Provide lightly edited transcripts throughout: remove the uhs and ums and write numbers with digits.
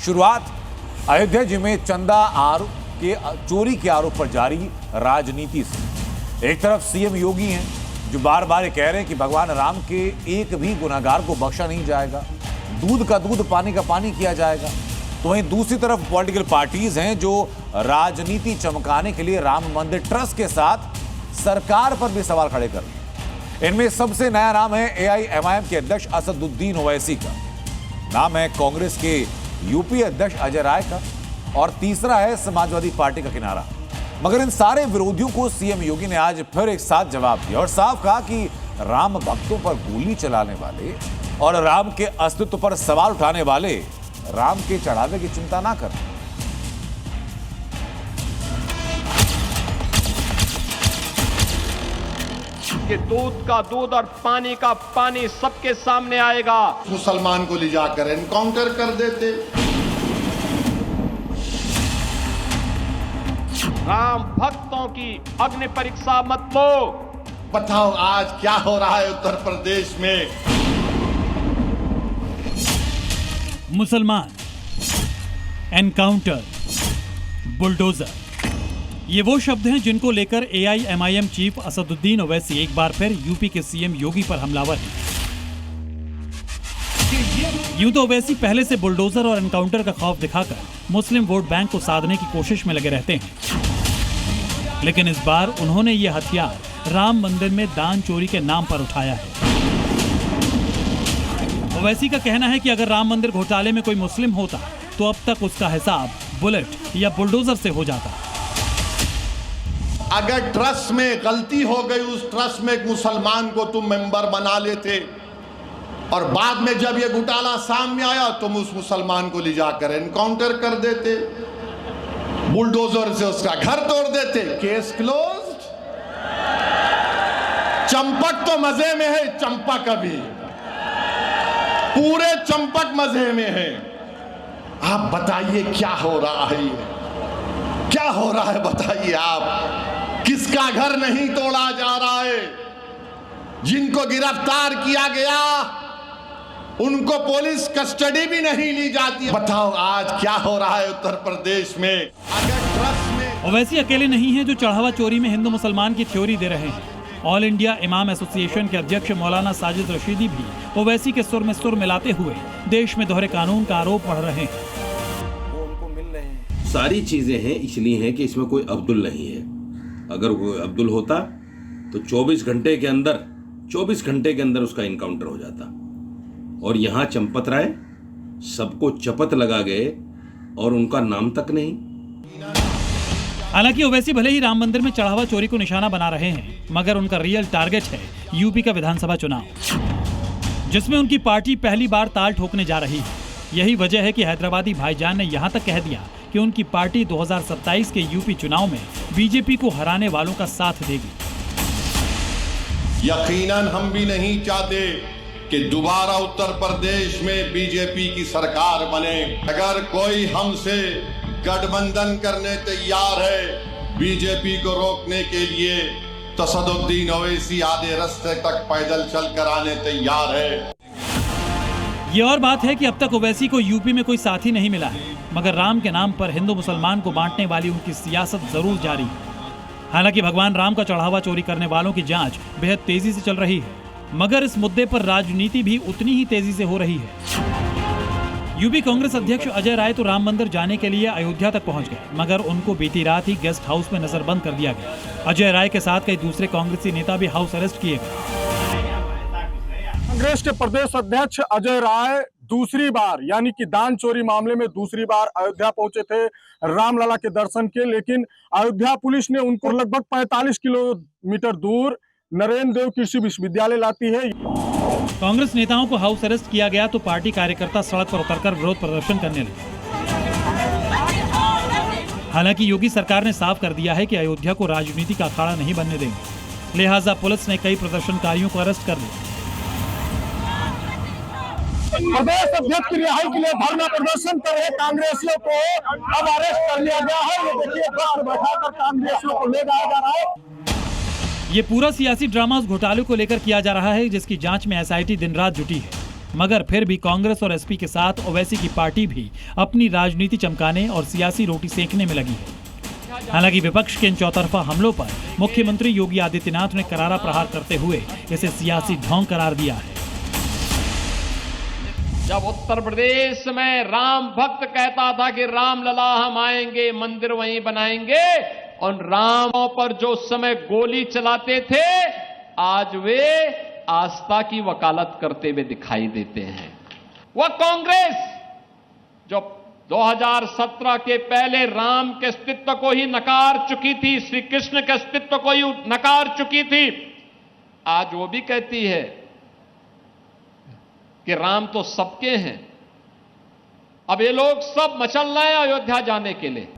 शुरुआत अयोध्या जी में चंदा आरोप के चोरी के आरोप पर जारी राजनीति से। एक तरफ सीएम योगी हैं जो बार बार ये कह रहे हैं कि भगवान राम के एक भी गुनहगार को बख्शा नहीं जाएगा, दूध का दूध पानी का पानी किया जाएगा। तो वहीं दूसरी तरफ पॉलिटिकल पार्टीज हैं जो राजनीति चमकाने के लिए राम मंदिर ट्रस्ट के साथ सरकार पर भी सवाल खड़े कर रहे हैं। इनमें सबसे नया नाम है एआईएमआईएम के अध्यक्ष असदुद्दीन ओवैसी का, नाम है कांग्रेस के यूपी अध्यक्ष अजय राय का, और तीसरा है समाजवादी पार्टी का किनारा। मगर इन सारे विरोधियों को सीएम योगी ने आज फिर एक साथ जवाब दिया और साफ कहा कि राम भक्तों पर गोली चलाने वाले और राम के अस्तित्व पर सवाल उठाने वाले राम के चढ़ावे की चिंता ना करें। कि दूध का दूध और पानी का पानी सबके सामने आएगा। मुसलमान को ले जाकर एनकाउंटर कर देते। राम भक्तों की अग्नि परीक्षा मत लो। बताओ आज क्या हो रहा है उत्तर प्रदेश में। मुसलमान, एनकाउंटर, बुलडोजर, ये वो शब्द हैं जिनको लेकर एआईएमआईएम चीफ असदुद्दीन ओवैसी एक बार फिर यूपी के सीएम योगी पर हमलावर हैं। यूं तो ओवैसी पहले से बुलडोजर और एनकाउंटर का खौफ दिखाकर मुस्लिम वोट बैंक को साधने की कोशिश में लगे रहते हैं, लेकिन इस बार उन्होंने ये हथियार राम मंदिर में दान चोरी के नाम पर उठाया है। ओवैसी का कहना है कि अगर राम मंदिर घोटाले में कोई मुस्लिम होता तो अब तक उसका हिसाब बुलेट या बुलडोजर से हो जाता। अगर ट्रस्ट में गलती हो गई, उस ट्रस्ट में एक मुसलमान को तुम मेंबर बना लेते और बाद में जब ये घोटाला सामने आया तुम उस मुसलमान को ले जाकर एनकाउंटर कर देते, बुलडोजर से उसका घर तोड़ देते, केस क्लोज्ड। चंपक तो मजे में है, चंपक अभी पूरे चंपक मजे में है। आप बताइए क्या हो रहा है, क्या हो रहा है बताइए आप। किसका घर नहीं तोड़ा जा रहा है, जिनको गिरफ्तार किया गया उनको पुलिस कस्टडी भी नहीं ली जाती। बताओ आज क्या हो रहा है उत्तर प्रदेश में। अगर ट्रस्ट में ओवैसी अकेले नहीं हैं जो चढ़ावा चोरी में हिंदू मुसलमान की थ्योरी दे रहे हैं। ऑल इंडिया इमाम एसोसिएशन के अध्यक्ष मौलाना साजिद रशीदी भी ओवैसी के सुर में सुर मिलाते हुए देश में दोहरे कानून का आरोप पढ़ रहे हैं। सारी चीजें हैं इसलिए हैं कि इसमें कोई अब्दुल नहीं है। अगर कोई अब्दुल होता तो 24 घंटे के अंदर उसका इनकाउंटर हो जाता। और यहाँ चंपत राय सबको चपत लगा गए और उनका नाम तक नहीं। हालांकि ओवैसी भले ही राम मंदिर में चढ़ावा चोरी को निशाना बना रहे हैं, मगर उनका रियल टारगेट है यूपी का विधानसभा चुनाव, जिसमें उनकी पार्टी पहली बार ताल ठोकने जा रही है। यही वजह है कि हैदराबादी भाईजान ने यहाँ तक कह दिया कि उनकी पार्टी 2027 के यूपी चुनाव में बीजेपी को हराने वालों का साथ देगी। यकीनन हम भी नहीं चाहते कि दोबारा उत्तर प्रदेश में बीजेपी की सरकार बने। अगर कोई हमसे गठबंधन करने तैयार है बीजेपी को रोकने के लिए, तो असदुद्दीन ओवैसी आधे रास्ते तक पैदल चलकर आने तैयार है। ये और बात है कि अब तक ओवैसी को यूपी में कोई साथी नहीं मिला है, मगर राम के नाम पर हिंदू मुसलमान को बांटने वाली उनकी सियासत जरूर जारी है। हालांकि भगवान राम का चढ़ावा चोरी करने वालों की जांच बेहद तेजी से चल रही है, मगर इस मुद्दे पर राजनीति भी उतनी ही तेजी से हो रही है। यूपी कांग्रेस अध्यक्ष अजय राय तो राम मंदिर जाने के लिए अयोध्या तक पहुंच गए, मगर उनको बीती रात ही गेस्ट हाउस में नजरबंद कर दिया गया। अजय राय के साथ कई दूसरे कांग्रेसी नेता भी हाउस अरेस्ट किए गए। कांग्रेस के प्रदेश अध्यक्ष अजय राय दूसरी बार यानी कि दान चोरी मामले में दूसरी बार अयोध्या पहुंचे थे रामलला के दर्शन के, लेकिन अयोध्या पुलिस ने उनको लगभग 45 किलोमीटर दूर नरेंद्र देव कृषि विश्वविद्यालय लाती है। कांग्रेस नेताओं को हाउस अरेस्ट किया गया तो पार्टी कार्यकर्ता सड़क पर उतरकर विरोध प्रदर्शन करने लगे। हालांकि योगी सरकार ने साफ कर दिया है कि अयोध्या को राजनीति का अखाड़ा नहीं बनने देंगे, लिहाजा पुलिस ने कई प्रदर्शनकारियों को अरेस्ट कर लिया। प्रदेश अध्यक्ष की रिहाई के लिए धरना प्रदर्शन कर रहे कांग्रेसियों को अब अरेस्ट कर लिया गया है। ये देखिए बस बैठाकर कांग्रेसियों को ले जाया जा रहा है। ये पूरा सियासी ड्रामा उस घोटाले को लेकर किया जा रहा है जिसकी जांच में एसआईटी दिन रात जुटी है। मगर फिर भी कांग्रेस और एसपी के साथ ओवैसी की पार्टी भी अपनी राजनीति चमकाने और सियासी रोटी सेकने में लगी है। हालांकि विपक्ष के इन चौतरफा हमलों पर मुख्यमंत्री योगी आदित्यनाथ ने करारा प्रहार करते हुए इसे सियासी ढोंग करार दिया है। जब उत्तर प्रदेश में राम भक्त कहता था कि रामलला हम आएंगे, मंदिर वहीं बनाएंगे, और रामों पर जो समय गोली चलाते थे, आज वे आस्था की वकालत करते हुए दिखाई देते हैं। वह कांग्रेस जो 2017 के पहले राम के अस्तित्व को ही नकार चुकी थी, श्री कृष्ण के अस्तित्व को ही नकार चुकी थी, आज वो भी कहती है कि राम तो सबके हैं। अब ये लोग सब मचल रहे हैं अयोध्या जाने के लिए।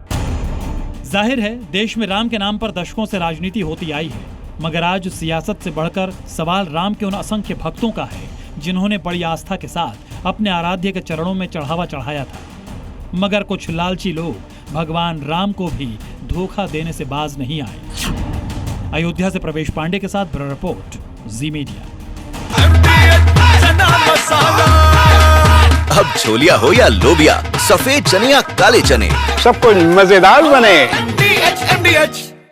जाहिर है देश में राम के नाम पर दशकों से राजनीति होती आई है, मगर आज सियासत से बढ़कर सवाल राम के उन असंख्य भक्तों का है जिन्होंने बड़ी आस्था के साथ अपने आराध्य के चरणों में चढ़ावा चढ़ाया था। मगर कुछ लालची लोग भगवान राम को भी धोखा देने से बाज नहीं आए। अयोध्या से प्रवेश पांडे के साथ ब्यूरो रिपोर्ट, जी मीडिया। अब छोलिया हो या लोबिया, सफेद चने या काले चने, सब कुछ मजेदार बने। MDH